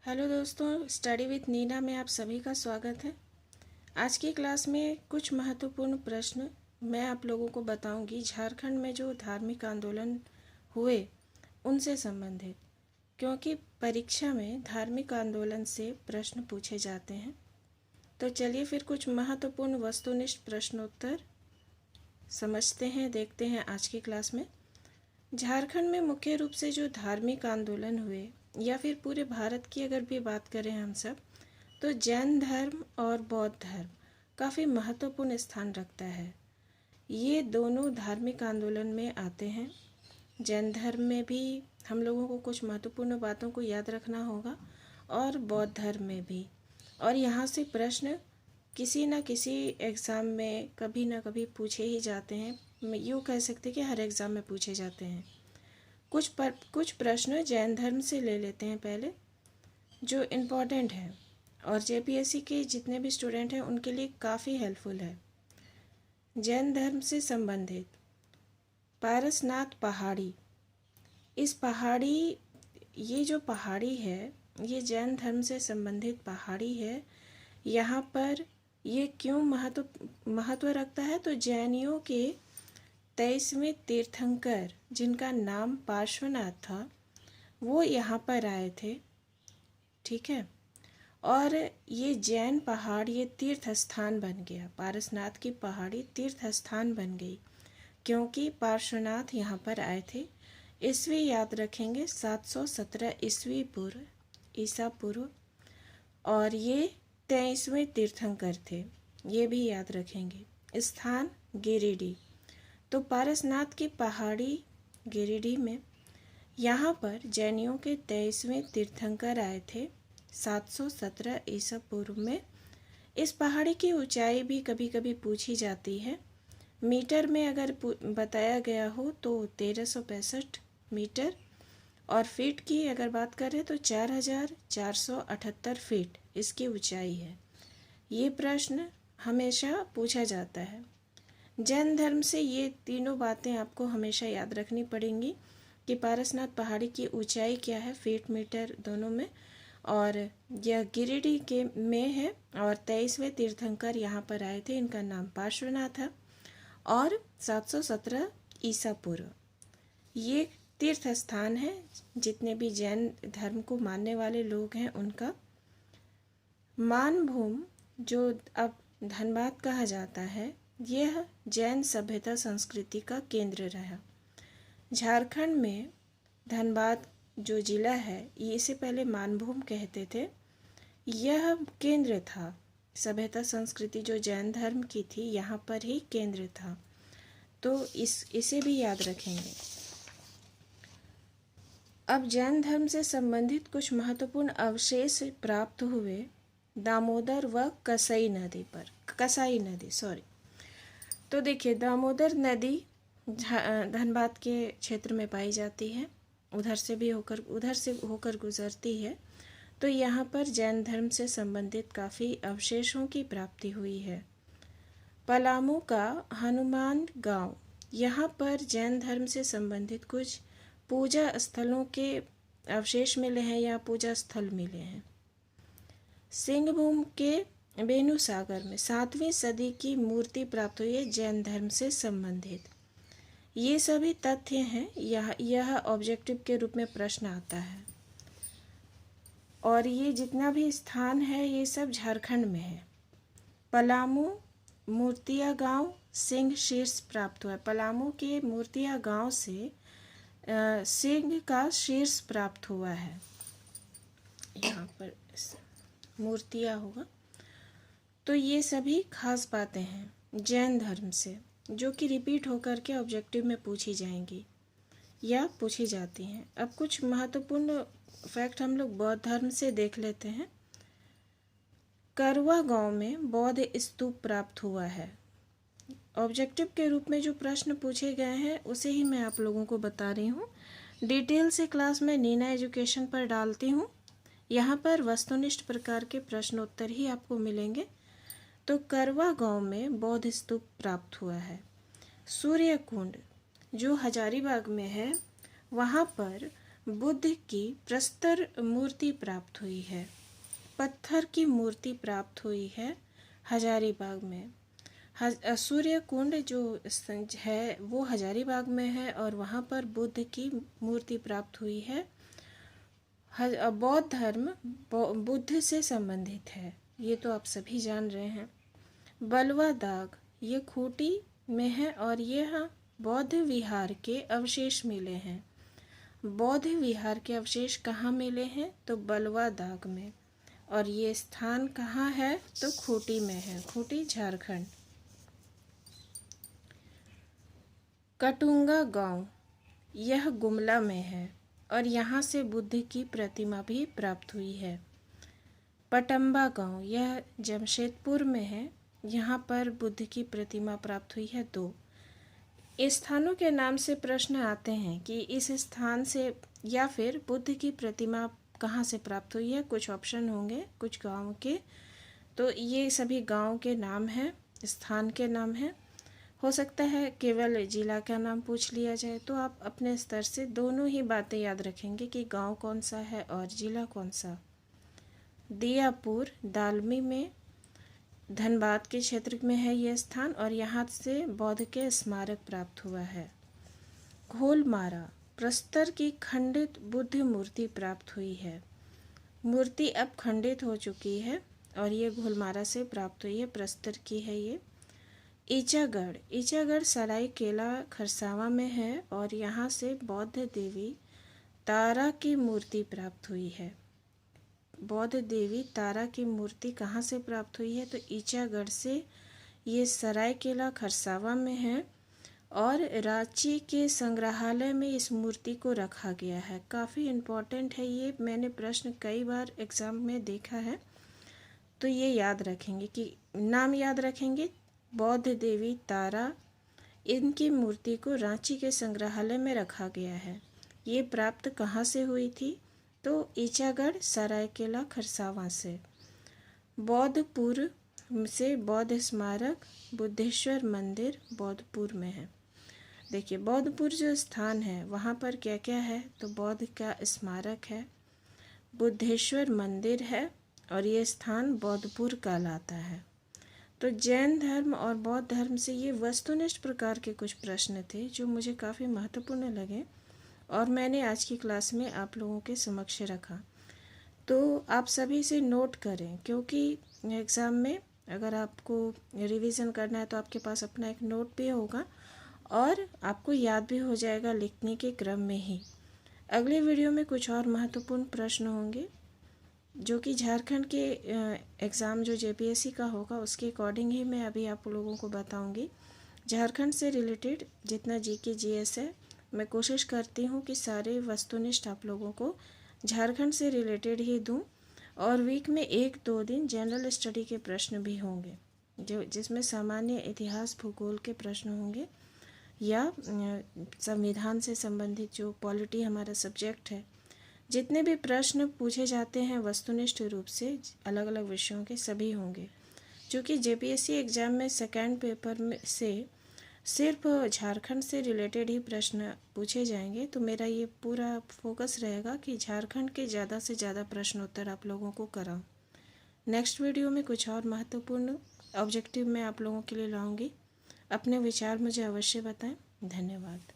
Hello दोस्तों, study with Neena में आप सभी का स्वागत है। आज की क्लास में कुछ महत्वपूर्ण प्रश्न मैं आप लोगों को बताऊंगी झारखंड में जो धार्मिक आंदोलन हुए उनसे संबंधित, क्योंकि परीक्षा में धार्मिक आंदोलन से प्रश्न पूछे जाते हैं। तो चलिए फिर कुछ महत्वपूर्ण वस्तुनिष्ठ प्रश्नोत्तर समझते हैं, देखते हैं आज की क्लास में। झारखंड में मुख्य रूप से जो धार्मिक आंदोलन हुए या फिर पूरे भारत की अगर भी बात करें हम सब, तो जैन धर्म और बौद्ध धर्म काफ़ी महत्वपूर्ण स्थान रखता है। ये दोनों धार्मिक आंदोलन में आते हैं। जैन धर्म में भी हम लोगों को कुछ महत्वपूर्ण बातों को याद रखना होगा और बौद्ध धर्म में भी। और यहाँ से प्रश्न किसी न किसी एग्ज़ाम में कभी ना कभी पूछे ही जाते हैं। यूँ कह सकते कि हर एग्ज़ाम में पूछे जाते हैं। कुछ प्रश्न जैन धर्म से ले लेते हैं पहले, जो इम्पोर्टेंट है और जेपीएससी के जितने भी स्टूडेंट हैं उनके लिए काफ़ी हेल्पफुल है। जैन धर्म से संबंधित पारसनाथ पहाड़ी, ये जो पहाड़ी है ये जैन धर्म से संबंधित पहाड़ी है। यहाँ पर ये क्यों महत्व रखता है, तो जैनियों के 23वें तीर्थंकर जिनका नाम पार्श्वनाथ था वो यहाँ पर आए थे, ठीक है। और ये जैन पहाड़ ये तीर्थ स्थान बन गया, पारसनाथ की पहाड़ी तीर्थ स्थान बन गई क्योंकि पार्श्वनाथ यहाँ पर आए थे। ईस्वी याद रखेंगे 717 ईस्वी पूर्व ईसा पूर्व, और ये 23वें तीर्थंकर थे, ये भी याद रखेंगे। स्थान गिरिडीह, तो पारसनाथ की पहाड़ी गिरिडीह में यहाँ पर जैनियों के 23वें तीर्थंकर आए थे 717 ईसा पूर्व में। इस पहाड़ी की ऊंचाई भी कभी कभी पूछी जाती है। मीटर में अगर बताया गया हो तो 1365 मीटर, और फीट की अगर बात करें तो 4478 फीट इसकी ऊंचाई है। ये प्रश्न हमेशा पूछा जाता है। जैन धर्म से ये तीनों बातें आपको हमेशा याद रखनी पड़ेंगी कि पारसनाथ पहाड़ी की ऊंचाई क्या है, फीट मीटर दोनों में, और यह गिरिडीह के में है। और 23वें तीर्थंकर यहाँ पर आए थे, इनका नाम पार्श्वनाथ था, और 717 ईसा पूर्व ये तीर्थ स्थान है जितने भी जैन धर्म को मानने वाले लोग हैं उनका। मानभूम जो अब धनबाद कहा जाता है, यह जैन सभ्यता संस्कृति का केंद्र रहा। झारखंड में धनबाद जो जिला है इसे पहले मानभूम कहते थे, यह केंद्र था। सभ्यता संस्कृति जो जैन धर्म की थी यहाँ पर ही केंद्र था, तो इसे भी याद रखेंगे। अब जैन धर्म से संबंधित कुछ महत्वपूर्ण अवशेष प्राप्त हुए दामोदर व कसाई नदी तो देखिए, दामोदर नदी धनबाद के क्षेत्र में पाई जाती है, उधर से होकर गुजरती है। तो यहाँ पर जैन धर्म से संबंधित काफ़ी अवशेषों की प्राप्ति हुई है। पलामू का हनुमान गांव, यहाँ पर जैन धर्म से संबंधित कुछ पूजा स्थलों के अवशेष मिले हैं या पूजा स्थल मिले हैं। सिंहभूम के बेनुसागर में 7वीं सदी की मूर्ति प्राप्त हुई है जैन धर्म से संबंधित। ये सभी तथ्य हैं, यह ऑब्जेक्टिव के रूप में प्रश्न आता है। और ये जितना भी स्थान है ये सब झारखंड में है। पलामू मूर्तिया गांव सिंह शीर्ष प्राप्त हुआ है। पलामू के मूर्तिया गांव से सिंह का शीर्ष प्राप्त हुआ है, यहाँ पर मूर्तिया होगा। तो ये सभी खास बातें हैं जैन धर्म से, जो कि रिपीट होकर के ऑब्जेक्टिव में पूछी जाएंगी या पूछी जाती हैं। अब कुछ महत्वपूर्ण फैक्ट हम लोग बौद्ध धर्म से देख लेते हैं। करवा गांव में बौद्ध स्तूप प्राप्त हुआ है। ऑब्जेक्टिव के रूप में जो प्रश्न पूछे गए हैं उसे ही मैं आप लोगों को बता रही हूँ। डिटेल से क्लास में नीना एजुकेशन पर डालती हूँ, यहाँ पर वस्तुनिष्ठ प्रकार के प्रश्नोत्तर ही आपको मिलेंगे। तो करवा गांव में बौद्ध स्तूप प्राप्त हुआ है। सूर्य कुंड जो हजारीबाग में है, वहाँ पर बुद्ध की प्रस्तर मूर्ति प्राप्त हुई है। पत्थर की मूर्ति प्राप्त हुई है हजारीबाग में। सूर्य कुंड जो है वो हजारीबाग में है और वहाँ पर बुद्ध की मूर्ति प्राप्त हुई है। बौद्ध धर्म बुद्ध से संबंधित है, ये तो आप सभी जान रहे हैं। बलवा दाग ये खूंटी में है और यह बौद्ध विहार के अवशेष मिले हैं। बौद्ध विहार के अवशेष कहाँ मिले हैं? तो बलवा दाग में। और ये स्थान कहाँ है? तो खूंटी में है, खूंटी झारखंड। कटुंगा गांव यह गुमला में है और यहाँ से बुद्ध की प्रतिमा भी प्राप्त हुई है। पटम्बा गांव यह जमशेदपुर में है, यहाँ पर बुद्ध की प्रतिमा प्राप्त हुई है 2। इस स्थानों के नाम से प्रश्न आते हैं कि इस स्थान से या फिर बुद्ध की प्रतिमा कहाँ से प्राप्त हुई है। कुछ ऑप्शन होंगे कुछ गांव के, तो ये सभी गांव के नाम हैं, स्थान के नाम हैं। हो सकता है केवल जिला का नाम पूछ लिया जाए, तो आप अपने स्तर से दोनों ही बातें याद रखेंगे कि गांव कौन सा है और जिला कौन सा। दियापुर दालमी में धनबाद के क्षेत्र में है यह स्थान और यहाँ से बौद्ध के स्मारक प्राप्त हुआ है। घोलमारा प्रस्तर की खंडित बुद्ध मूर्ति प्राप्त हुई है। मूर्ति अब खंडित हो चुकी है और ये घोलमारा से प्राप्त हुई है, प्रस्तर की है ये। ईचागढ़ सरायकेला खरसावां में है और यहाँ से बौद्ध देवी तारा की मूर्ति प्राप्त हुई है। बौद्ध देवी तारा की मूर्ति कहाँ से प्राप्त हुई है? तो ईचागढ़ से। ये सरायकेला खरसावां में है और रांची के संग्रहालय में इस मूर्ति को रखा गया है। काफ़ी इम्पोर्टेंट है ये, मैंने प्रश्न कई बार एग्ज़ाम में देखा है, तो ये याद रखेंगे कि नाम याद रखेंगे। बौद्ध देवी तारा, इनकी मूर्ति को रांची के संग्रहालय में रखा गया है। ये प्राप्त कहाँ से हुई थी? तो ईचागढ़ सरायकेला खरसावां से। बौद्धपुर से बौद्ध स्मारक बुद्धेश्वर मंदिर बौद्धपुर में है। देखिए बौद्धपुर जो स्थान है वहाँ पर क्या क्या है? तो बौद्ध का स्मारक है, बुद्धेश्वर मंदिर है और ये स्थान बौद्धपुर कहलाता है। तो जैन धर्म और बौद्ध धर्म से ये वस्तुनिष्ठ प्रकार के कुछ प्रश्न थे जो मुझे काफ़ी महत्वपूर्ण लगे और मैंने आज की क्लास में आप लोगों के समक्ष रखा। तो आप सभी से नोट करें, क्योंकि एग्ज़ाम में अगर आपको रिवीजन करना है तो आपके पास अपना एक नोट भी होगा और आपको याद भी हो जाएगा लिखने के क्रम में ही। अगले वीडियो में कुछ और महत्वपूर्ण प्रश्न होंगे जो कि झारखंड के एग्ज़ाम जो जेपीएससी का होगा उसके अकॉर्डिंग ही मैं अभी आप लोगों को बताऊंगी। झारखंड से रिलेटेड जितना जीके जीएस है मैं कोशिश करती हूँ कि सारे वस्तुनिष्ठ आप लोगों को झारखंड से रिलेटेड ही दूँ और वीक में 1-2 दिन जनरल स्टडी के प्रश्न भी होंगे जो जिसमें सामान्य इतिहास भूगोल के प्रश्न होंगे या संविधान से संबंधित जो पॉलिटी हमारा सब्जेक्ट है। जितने भी प्रश्न पूछे जाते हैं वस्तुनिष्ठ रूप से अलग अलग विषयों के सभी होंगे। क्योंकि जेपीएससी एग्ज़ाम में सेकेंड पेपर में से सिर्फ झारखंड से रिलेटेड ही प्रश्न पूछे जाएंगे, तो मेरा ये पूरा फोकस रहेगा कि झारखंड के ज़्यादा से ज़्यादा प्रश्न उत्तर आप लोगों को कराऊं। नेक्स्ट वीडियो में कुछ और महत्वपूर्ण ऑब्जेक्टिव मैं आप लोगों के लिए लाऊंगी। अपने विचार मुझे अवश्य बताएं। धन्यवाद।